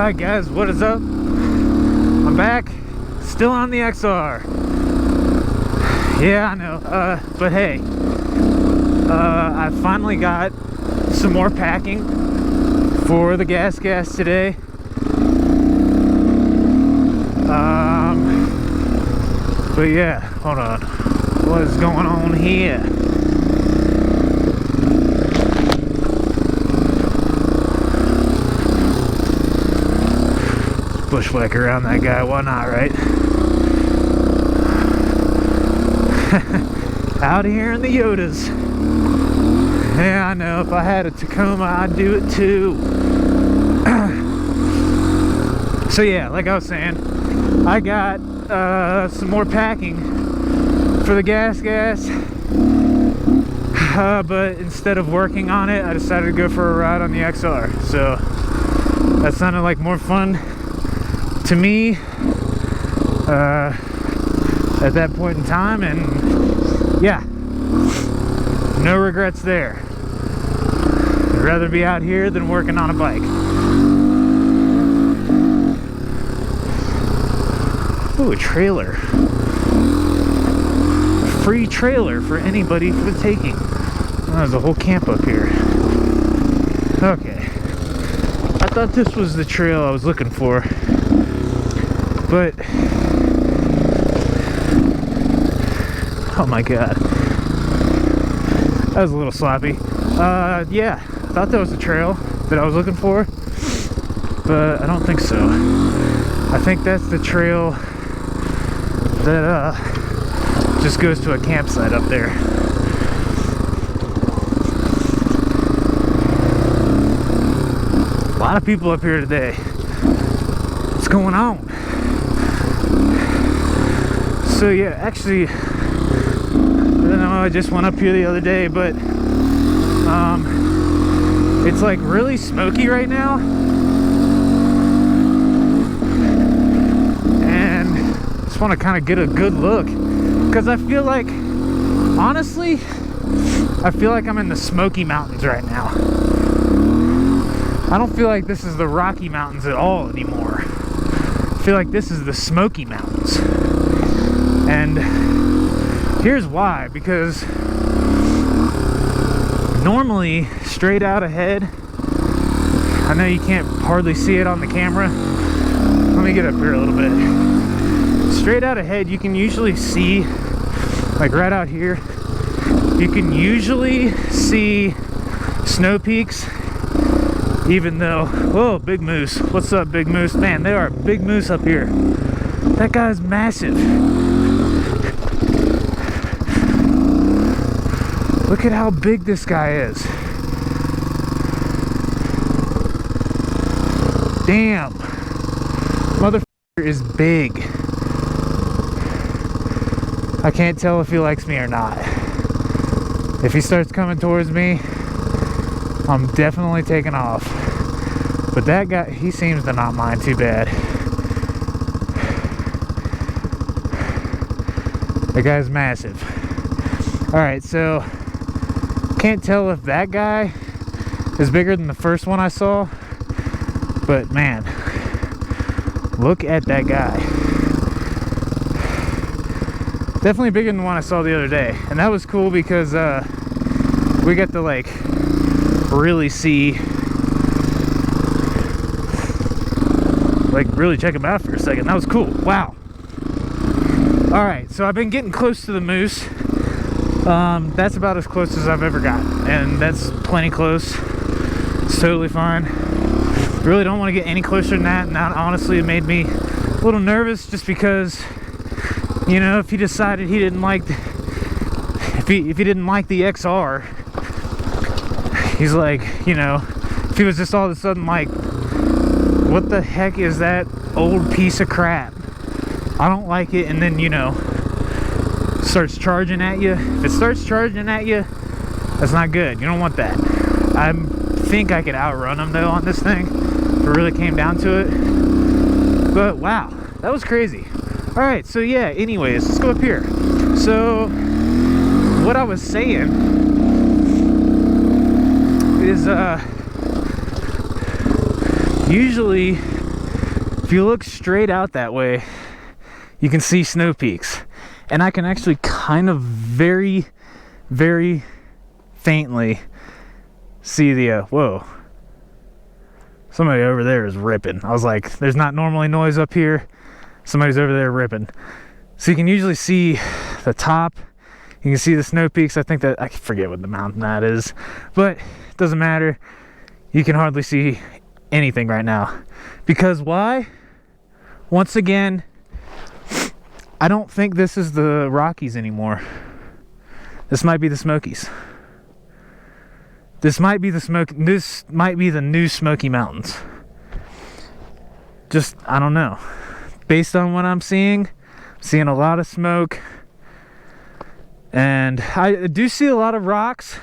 Alright guys, what is up? I'm back, still on the XR. Yeah, I know, but hey, I finally got some more packing for the gas today. But yeah, hold on, what is going on here? Bushwhack around that guy, why not, right? Out here in the Yodas. Yeah, I know, if I had a Tacoma, I'd do it too. So yeah, like I was saying, I got some more packing for the gas. But instead of working on it, I decided to go for a ride on the XR. So that sounded like more fun to me at that point in time, and yeah, no regrets there. I'd rather be out here than working on a bike. Ooh, a trailer. A free trailer for anybody for the taking. Oh, there's a whole camp up here. Okay. I thought this was the trail I was looking for, but oh my god, that was a little sloppy. Yeah, I thought that was the trail that I was looking for, but I don't think so. I think that's the trail that just goes to a campsite up there. A lot of people up here today. What's going on? So yeah, actually, I don't know, I just went up here the other day, but it's like really smoky right now, and just want to kind of get a good look, because I feel like, honestly, I feel like I'm in the Smoky Mountains right now. I don't feel like this is the Rocky Mountains at all anymore. I feel like this is the Smoky Mountains. And here's why, because normally straight out ahead, I know you can't hardly see it on the camera. Let me get up here a little bit. Straight out ahead, you can usually see, like right out here, you can usually see snow peaks, even though, whoa, big moose. What's up, big moose? Man, there are big moose up here. That guy's massive. Look at how big this guy is. Damn. Motherfucker is big. I can't tell if he likes me or not. If he starts coming towards me, I'm definitely taking off. But that guy, he seems to not mind too bad. That guy's massive. Alright, so can't tell if that guy is bigger than the first one I saw, but man, look at that guy. Definitely bigger than the one I saw the other day, and that was cool because we got to like really see, like really check him out for a second. That was cool. Wow. All right, so I've been getting close to the moose. That's about as close as I've ever got, and that's plenty close. It's totally fine. Really don't want to get any closer than that. Now, honestly, it made me a little nervous, just because, you know, if he decided he didn't like, if he didn't like the XR, he's like, you know, if he was just all of a sudden like, what the heck is that old piece of crap? I don't like it, and then, you know, starts charging at you. If it starts charging at you, that's not good. You don't want that. I think I could outrun him though on this thing if it really came down to it. But wow, that was crazy. All right, so yeah, anyways, let's go up here. So what I was saying is usually if you look straight out that way, you can see snow peaks. And I can actually kind of very, very faintly see the, whoa. Somebody over there is ripping. I was like, there's not normally noise up here. Somebody's over there ripping. So you can usually see the top. You can see the snow peaks. I think that, I forget what the mountain that is, but it doesn't matter. You can hardly see anything right now. Because why? Once again, I don't think this is the Rockies anymore. This might be the Smokies. This might be the new Smoky Mountains. Just, I don't know. Based on what I'm seeing a lot of smoke. And I do see a lot of rocks,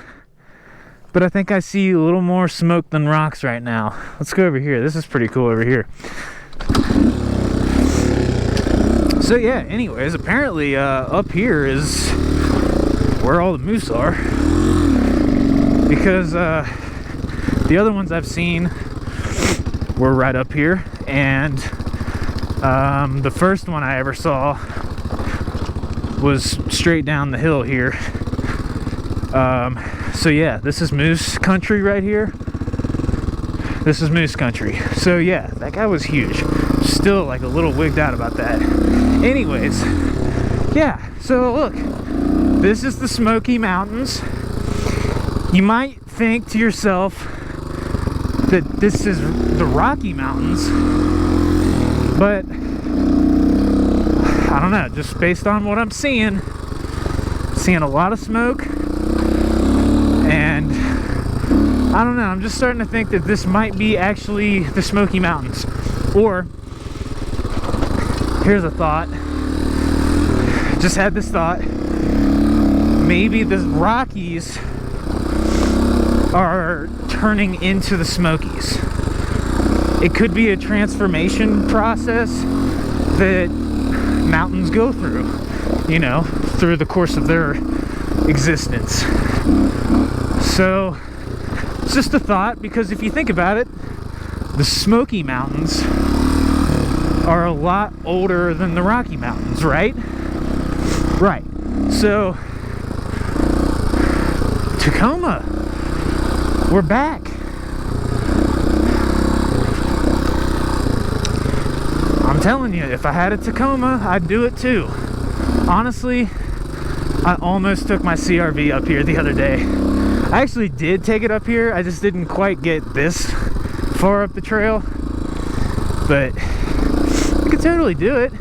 but I think I see a little more smoke than rocks right now. Let's go over here. This is pretty cool over here. So yeah, anyways, apparently up here is where all the moose are. Because the other ones I've seen were right up here. And the first one I ever saw was straight down the hill here. So yeah, this is moose country right here. This is moose country. So yeah, that guy was huge. Still like a little wigged out about that. Anyways, yeah, so look, this is the Smoky Mountains. You might think to yourself that this is the Rocky Mountains, but I don't know, just based on what I'm seeing a lot of smoke, and I don't know, I'm just starting to think that this might be actually the Smoky Mountains. Or, here's a thought, just had this thought, maybe the Rockies are turning into the Smokies. It could be a transformation process that mountains go through, you know, through the course of their existence. So it's just a thought, because if you think about it, the Smoky Mountains are a lot older than the Rocky Mountains, right? Right. So Tacoma, we're back. I'm telling you, if I had a Tacoma, I'd do it too. Honestly, I almost took my CRV up here the other day. I actually did take it up here. I just didn't quite get this far up the trail. But I could totally do it.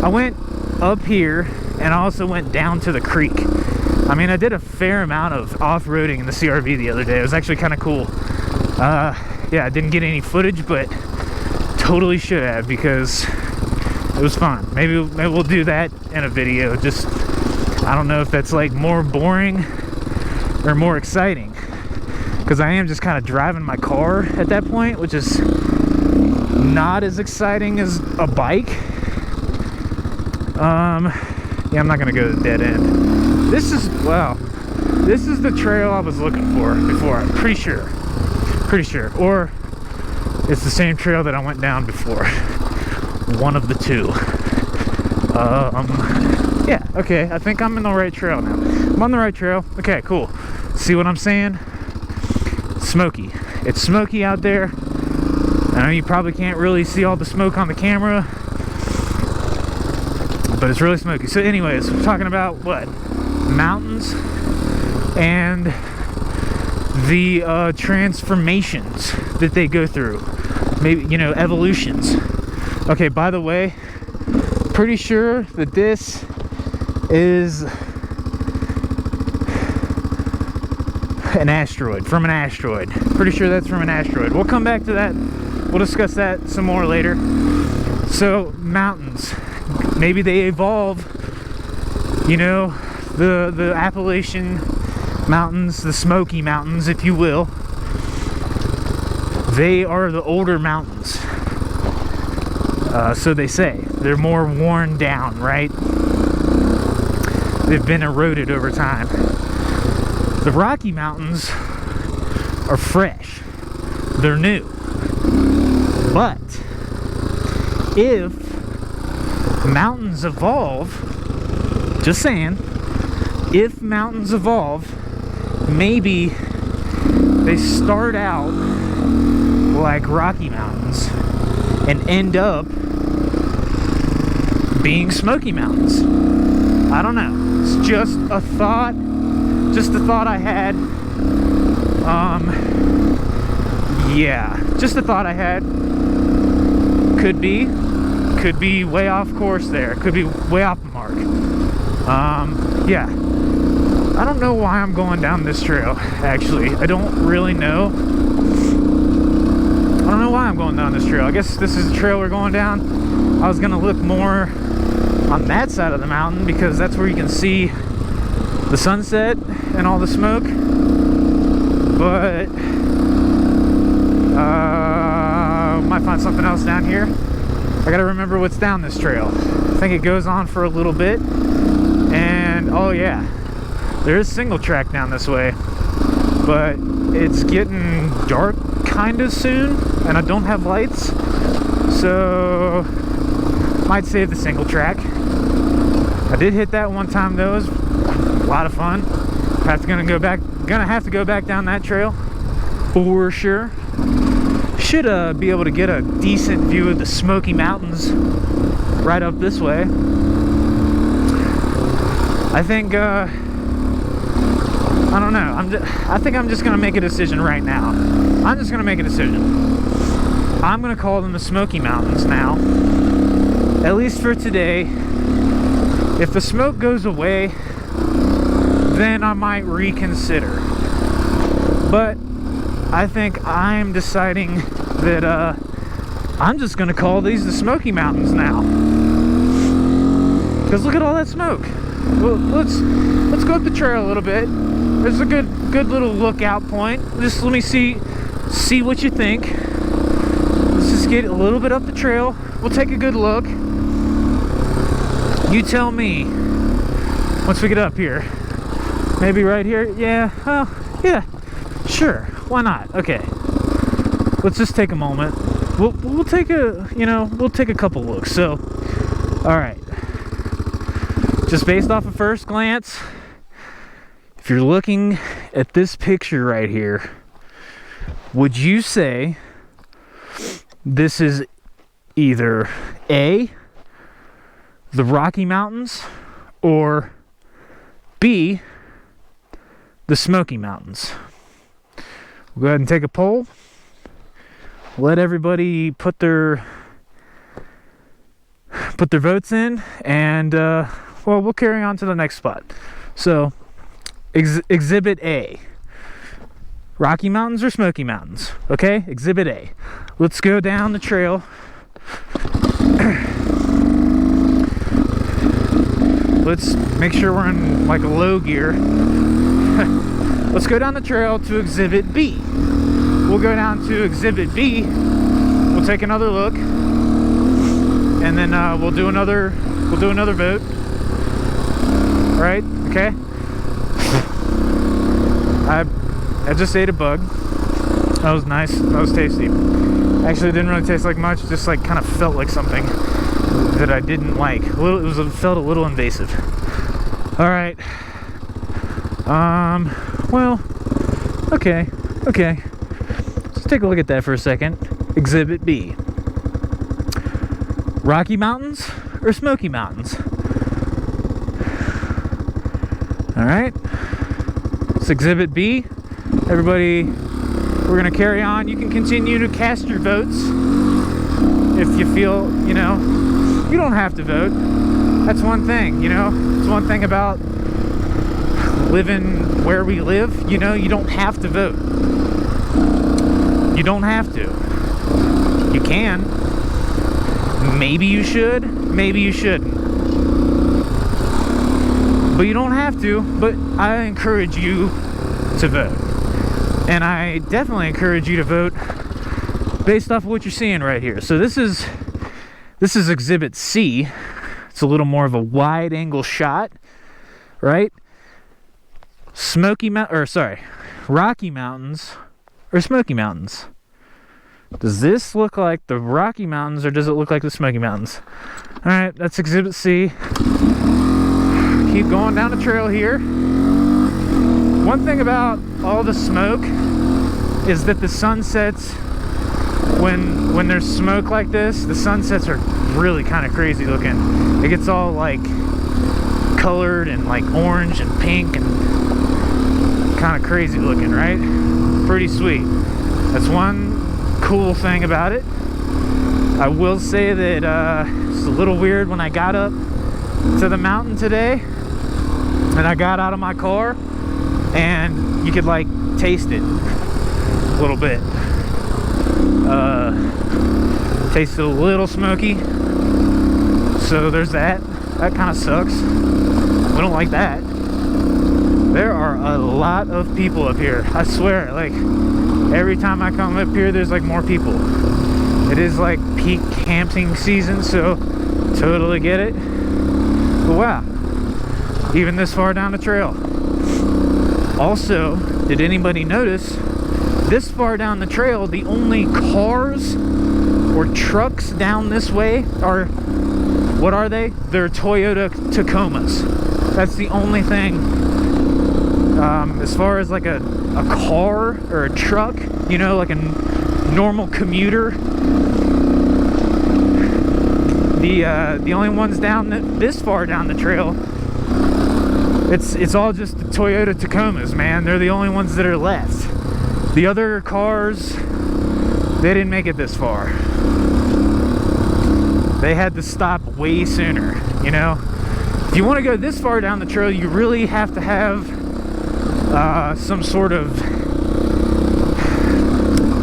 I went up here and I also went down to the creek. I mean, I did a fair amount of off-roading in the CRV the other day. It was actually kind of cool. Yeah, I didn't get any footage, but totally should have, because it was fun. Maybe we'll do that in a video. Just, I don't know if that's like more boring or more exciting, because I am just kind of driving my car at that point, which is not as exciting as a bike. Yeah, I'm not gonna go to the dead end. This is, wow, this is the trail I was looking for before. I'm pretty sure, or it's the same trail that I went down before. One of the two. Yeah, okay, I think I'm in the right trail now. I'm on the right trail. Okay, cool. See what I'm saying? Smoky. It's smoky out there. I know you probably can't really see all the smoke on the camera, but it's really smoky. So anyways, we're talking about what? Mountains and the transformations that they go through. Maybe, you know, evolutions. Okay, by the way, pretty sure that this is an asteroid, from an asteroid. Pretty sure that's from an asteroid. We'll come back to that. We'll discuss that some more later. So, mountains. Maybe they evolve, you know, the Appalachian Mountains, the Smoky Mountains, if you will. They are the older mountains. So they say. They're more worn down, right? They've been eroded over time. The Rocky Mountains are fresh. They're new. But if mountains evolve, just saying, if mountains evolve, maybe they start out like Rocky Mountains and end up being Smoky Mountains. I don't know. It's just a thought. Just a thought I had. Yeah, just a thought I had. Could be way off course there. Could be way off the mark. Yeah. I don't know why I'm going down this trail, actually. I don't really know. I don't know why I'm going down this trail. I guess this is the trail we're going down. I was gonna look more on that side of the mountain because that's where you can see the sunset and all the smoke. But might find something else down here. I gotta remember what's down this trail. I think it goes on for a little bit. And oh yeah, there is single track down this way, but it's getting dark kind of soon and I don't have lights, so might save the single track. I did hit that one time though. It was a lot of fun. Gonna have to go back down that trail for sure. Should be able to get a decent view of the Smoky Mountains right up this way. I think I don't know. I think I'm just gonna make a decision right now. I'm just gonna make a decision. I'm gonna call them the Smoky Mountains now, at least for today. If the smoke goes away, then I might reconsider. But I think I'm deciding that I'm just gonna call these the Smoky Mountains now. Because look at all that smoke. Well, let's go up the trail a little bit. There's a good little lookout point. Just let me see what you think. Let's just get a little bit up the trail. We'll take a good look. You tell me once we get up here. Maybe right here. Yeah. Well, yeah. Sure. Why not? Okay. Let's just take a moment. We'll take a couple looks. So, all right. Just based off of first glance, if you're looking at this picture right here, would you say this is either A, the Rocky Mountains, or B, the Smoky Mountains? We'll go ahead and take a poll. Let everybody put their votes in, and well, we'll carry on to the next spot. So, Exhibit A. Rocky Mountains or Smoky Mountains? Okay, Exhibit A. Let's go down the trail. Let's make sure we're in like a low gear. Let's go down the trail to Exhibit B. We'll go down to Exhibit B. We'll take another look, and then we'll do another vote. All right? Okay. I just ate a bug. That was nice. That was tasty. Actually, it didn't really taste like much. Just like kind of felt like something that I didn't like. It felt a little invasive. All right. Well, okay. Let's take a look at that for a second. Exhibit B. Rocky Mountains or Smoky Mountains? All right. It's Exhibit B. Everybody, we're gonna carry on. You can continue to cast your votes if you feel, you don't have to vote. That's one thing, It's one thing about living where we live, you don't have to vote. You don't have to. You can. Maybe you should, maybe you shouldn't. But you don't have to, but I encourage you to vote. And I definitely encourage you to vote based off of what you're seeing right here. So this is Exhibit C. It's a little more of a wide angle shot, right? Rocky Mountains or Smoky Mountains? Does this look like the Rocky Mountains or does it look like the Smoky Mountains? All right, that's Exhibit C. Keep going down the trail here. One thing about all the smoke is that the sunsets, when there's smoke like this, the sunsets are really kind of crazy looking. It gets all like colored and like orange and pink and kind of crazy looking, right? Pretty sweet. That's one cool thing about it. I will say that it's a little weird when I got up to the mountain today and I got out of my car and you could like taste it a little bit. Tasted a little smoky, so there's that. That kind of sucks. We don't like that. There are a lot of people up here, I swear. Like every time I come up here there's like more people. It is like peak camping season, so totally get it. But wow, even this far down the trail. Also, did anybody notice this far down the trail, the only cars or trucks down this way are, what are they? They're Toyota Tacomas. That's the only thing. As far as like a car or a truck, you know, like a normal commuter, the only ones down this far down the trail, it's all just the Toyota Tacomas, man. They're the only ones that are left. The other cars, they didn't make it this far. They had to stop way sooner, you know? If you want to go this far down the trail, you really have to have some sort of,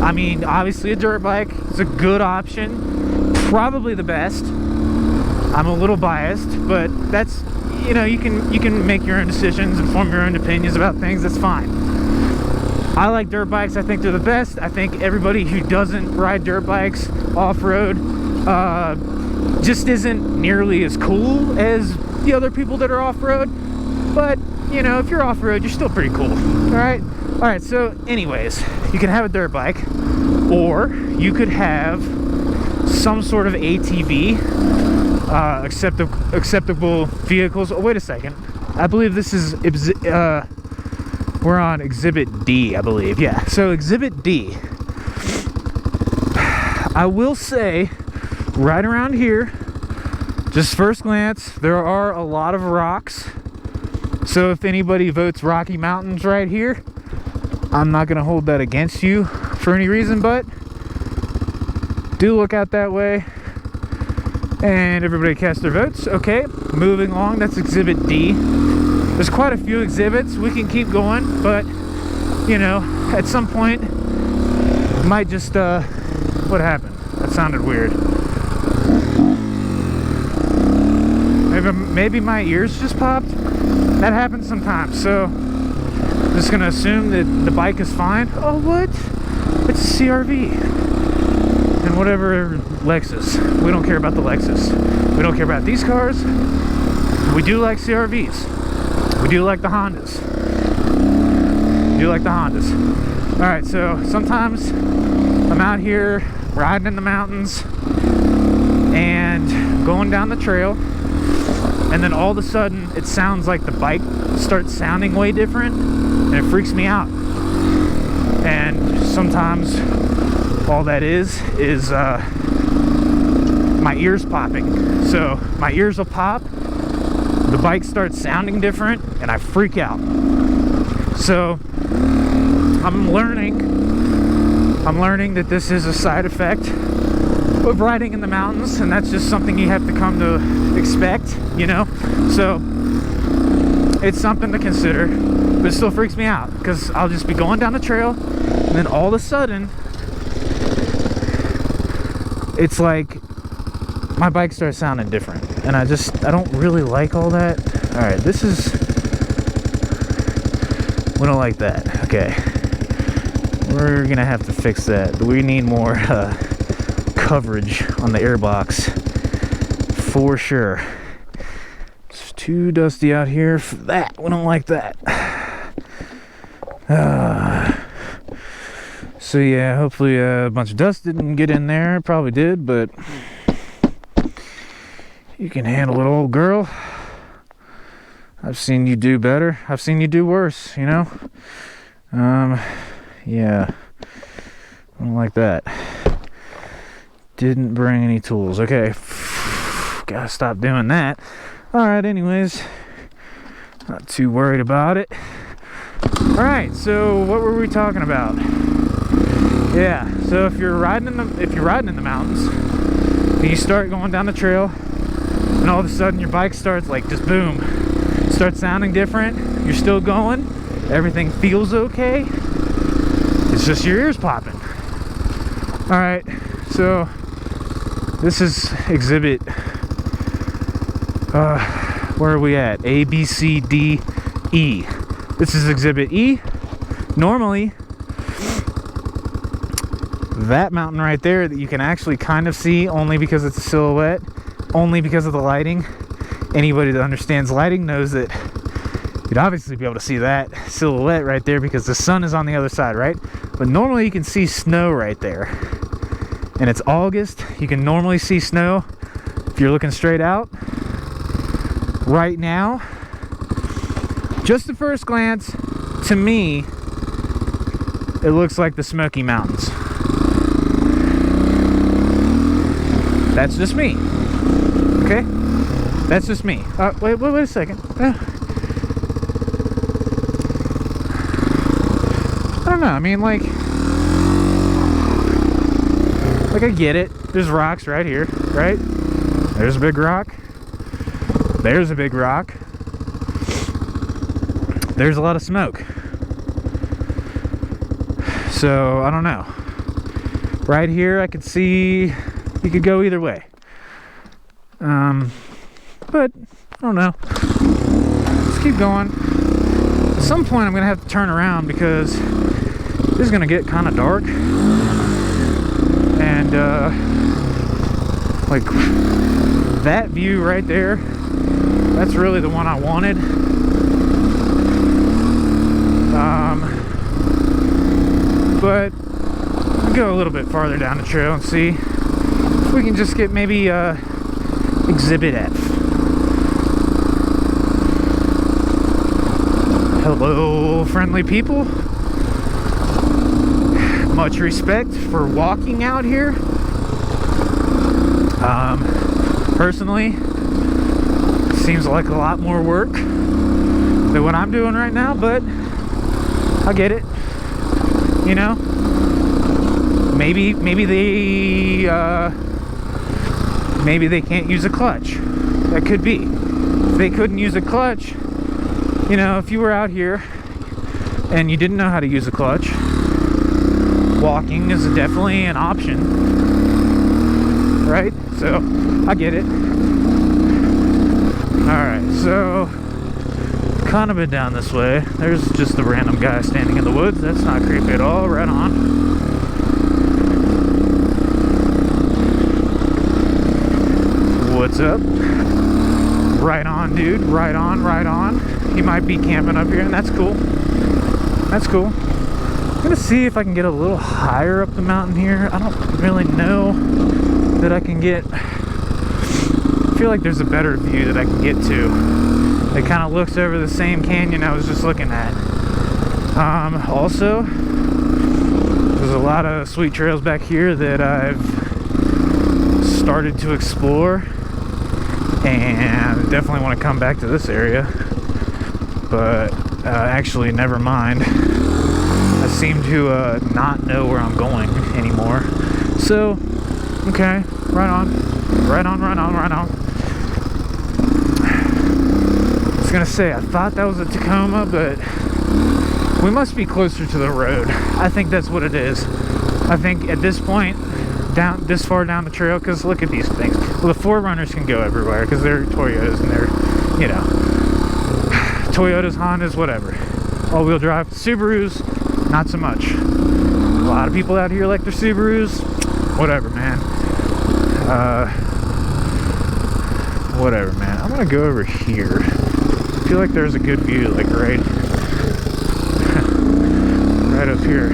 I mean, obviously a dirt bike is a good option, probably the best. I'm a little biased, but that's, you know, you can make your own decisions and form your own opinions about things. That's fine. I like dirt bikes. I think they're the best. I think everybody who doesn't ride dirt bikes off-road just isn't nearly as cool as the other people that are off-road. But, you know, if you're off-road, you're still pretty cool. All right, so anyways, you can have a dirt bike, or you could have some sort of ATV, acceptable vehicles. Oh, wait a second. I believe this is we're on Exhibit D, I believe. Yeah, so Exhibit D. I will say, right around here, just first glance, there are a lot of rocks. So if anybody votes Rocky Mountains right here, I'm not going to hold that against you for any reason, but do look out that way. And everybody cast their votes. Okay, moving along, that's Exhibit D. There's quite a few exhibits. We can keep going, but, you know, at some point, might just, what happened? That sounded weird. Maybe my ears just popped. That happens sometimes, so I'm just gonna assume that the bike is fine. Oh, what? It's a CRV. And whatever Lexus. We don't care about the Lexus. We don't care about these cars. We do like CRVs. We do like the Hondas. We do like the Hondas. Alright, so sometimes I'm out here riding in the mountains and going down the trail, and then all of a sudden it sounds like the bike starts sounding way different, and it freaks me out. And sometimes all that is my ears popping. So my ears will pop, the bike starts sounding different, and I freak out. So I'm learning that this is a side effect of riding in the mountains, and that's just something you have to come to expect, you know? So it's something to consider, but it still freaks me out because I'll just be going down the trail, and then all of a sudden it's like my bike starts sounding different, and I don't really like all that. All right, we don't like that. Okay, we're gonna have to fix that. We need more coverage on the airbox for sure. It's too dusty out here for that. We don't like that. So yeah, hopefully a bunch of dust didn't get in there. It probably did, but you can handle it, old girl. I've seen you do better. I've seen you do worse, you know? Yeah. I don't like that. Didn't bring any tools. Okay. Gotta stop doing that. Alright, anyways. Not too worried about it. Alright, so what were we talking about? Yeah, so if you're riding in the mountains, and you start going down the trail, and all of a sudden your bike starts like just boom, starts sounding different, you're still going, everything feels okay, it's just your ears popping. Alright, so this is exhibit, where are we at? A, B, C, D, E. This is exhibit E. Normally, that mountain right there that you can actually kind of see only because it's a silhouette, only because of the lighting. Anybody that understands lighting knows that you'd obviously be able to see that silhouette right there because the sun is on the other side, right? But normally you can see snow right there. And it's August. You can normally see snow if you're looking straight out. Right now, just at first glance, to me, it looks like the Smokey Mountains. That's just me. Okay? That's just me. Wait a second. I don't know. I mean, like I get it. There's rocks right here, right? There's a big rock. There's a big rock. There's a lot of smoke. So, I don't know. Right here, I could see you could go either way. But, I don't know. Let's keep going. At some point, I'm going to have to turn around because this is going to get kind of dark. And, like, that view right there, that's really the one I wanted. But I'll go a little bit farther down the trail and see if we can just get maybe Exhibit F. Hello, friendly people. Much respect for walking out here. Personally, seems like a lot more work than what I'm doing right now, but I get it. You know, maybe they can't use a clutch. That could be. If they couldn't use a clutch, you know, if you were out here and you didn't know how to use a clutch, walking is definitely an option, right? So I get it. Alright, so kind of been down this way. There's just a random guy standing in the woods. That's not creepy at all. Right on. What's up? Right on, dude. Right on, right on. He might be camping up here, and that's cool. That's cool. I'm gonna see if I can get a little higher up the mountain here. I don't really know that I can get. I feel like there's a better view that I can get to. It kind of looks over the same canyon I was just looking at. Also, there's a lot of sweet trails back here that I've started to explore, and definitely want to come back to this area. But actually, never mind. I seem to not know where I'm going anymore. So, okay, right on, right on, right on, right on. I was gonna say, I thought that was a Tacoma, but we must be closer to the road. I think that's what it is. I think at this point, down this far down the trail, because look at these things. Well, the 4Runners can go everywhere because they're Toyotas and they're, you know, Toyotas, Hondas, whatever. All-wheel drive. Subarus, not so much. A lot of people out here like their Subarus. Whatever, man. Whatever, man. I'm gonna go over here. I feel like there's a good view, like right up here.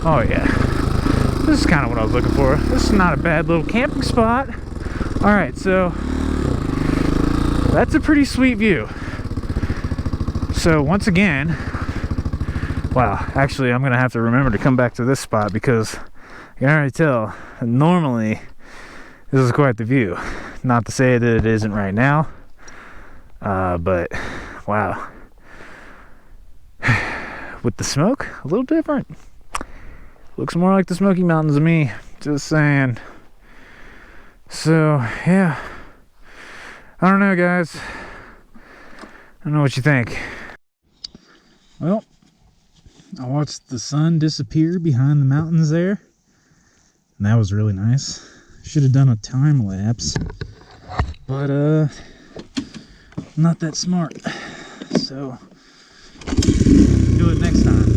Oh yeah, this is kind of what I was looking for. This is not a bad little camping spot. All right, so that's a pretty sweet view. So once again, wow, actually I'm gonna have to remember to come back to this spot because you can already tell normally this is quite the view. Not to say that it isn't right now, but wow, with the smoke, a little different. Looks more like the Smoky Mountains to me, just saying. So yeah, I don't know, guys. I don't know what you think. Well, I watched the sun disappear behind the mountains there, and that was really nice. Should have done a time lapse, but not that smart, so do it next time.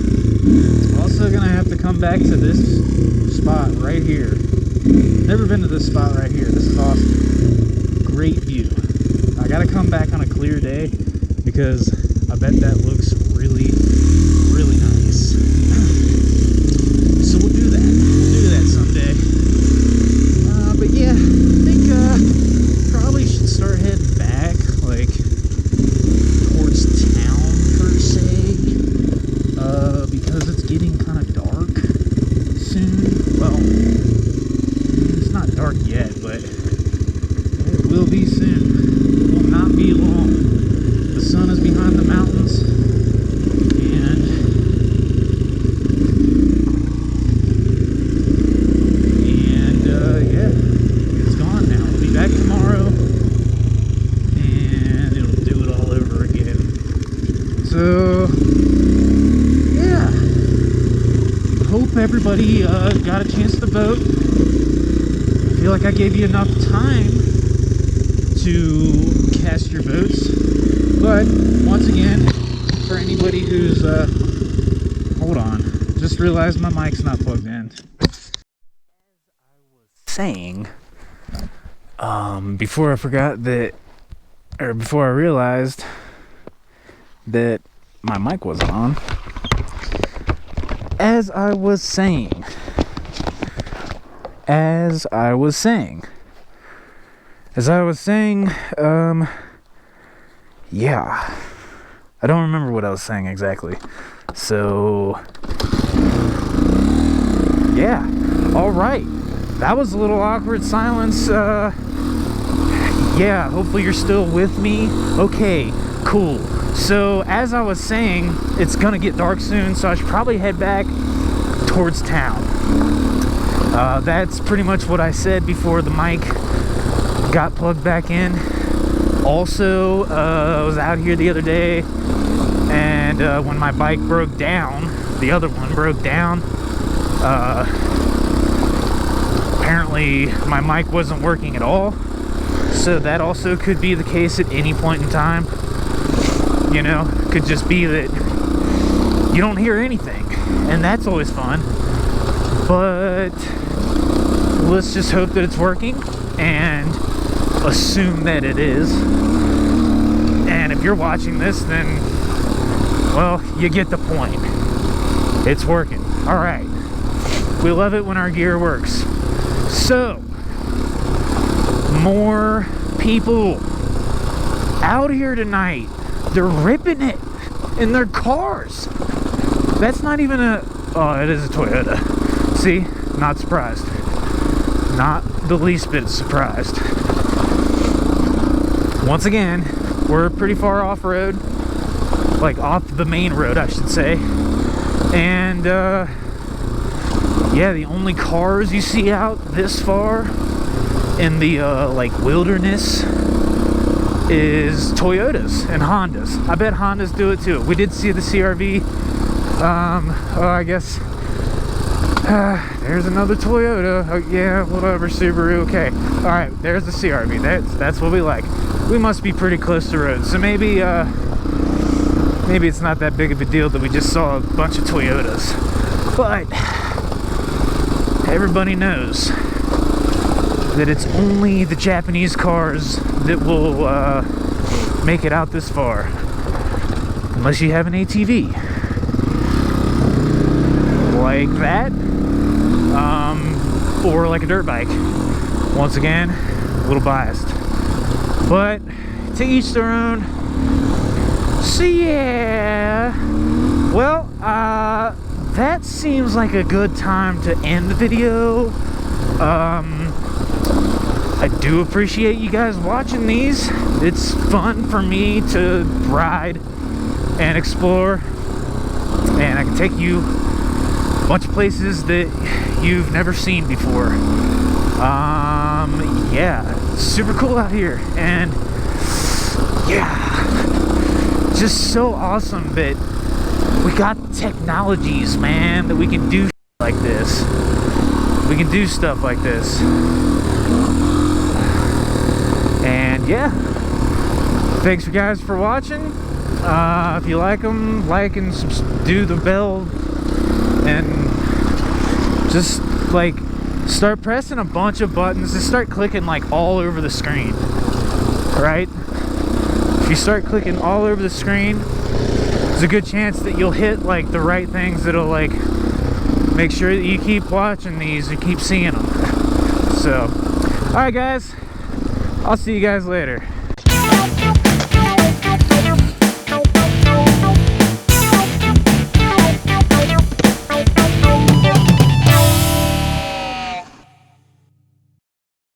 Also gonna have to come back to this spot right here. Never been to this spot right here. This is awesome. Great view. I gotta come back on a clear day because I bet that looks really, really nice. So we'll do that. We'll do that someday. But yeah, I think probably should start heading back, like towards town per se, because it's getting kind of dark soon. Well, it's not dark yet, but it will be soon. It will not be long. The sun is behind the mountains, and yeah, it's gone now. We'll be back tomorrow, and it'll do it all over again. So yeah, hope everybody got a chance to vote. I feel like I gave you enough time to cast your votes, but once again, for anybody who's hold on, just realized my mic's not plugged in. Saying, before I forgot that, or before I realized that my mic wasn't on, as I was saying, yeah, I don't remember what I was saying exactly, so, yeah, alright, that was a little awkward silence. Yeah, hopefully you're still with me. Okay, cool. So as I was saying, it's gonna get dark soon, so I should probably head back towards town. That's pretty much what I said before the mic got plugged back in. Also, I was out here the other day, and when my bike broke down, the other one broke down, apparently my mic wasn't working at all, so that also could be the case at any point in time. You know, could just be that you don't hear anything, and that's always fun. But let's just hope that it's working and assume that it is. And if you're watching this, then, well, you get the point. It's working. All right. We love it when our gear works. So, more people out here tonight. They're ripping it in their cars. That's not even a... Oh, it is a Toyota. See? Not surprised. Not the least bit surprised. Once again, we're pretty far off-road. Like, off the main road, I should say. And, yeah, the only cars you see out this far in the, like, wilderness is Toyotas and Hondas. I bet Hondas do it too. We did see the CRV. Oh, I guess there's another Toyota. Oh, yeah, whatever, Subaru. Okay, all right, there's the CRV. That's what we like. We must be pretty close to road, so maybe it's not that big of a deal that we just saw a bunch of Toyotas. But everybody knows that it's only the Japanese cars that will make it out this far, unless you have an ATV, like that, or like a dirt bike. Once again, a little biased, but to each their own. So yeah, well, that seems like a good time to end the video. I do appreciate you guys watching these. It's fun for me to ride and explore, and I can take you a bunch of places that you've never seen before. Yeah, super cool out here, and yeah, just so awesome that we got technologies, man, that we can do like this. We can do stuff like this. And yeah, thanks you guys for watching. If you like them, like and do the bell, and just like start pressing a bunch of buttons and start clicking like all over the screen. Right? If you start clicking all over the screen, there's a good chance that you'll hit like the right things that'll like make sure that you keep watching these and keep seeing them. So, alright guys, I'll see you guys later.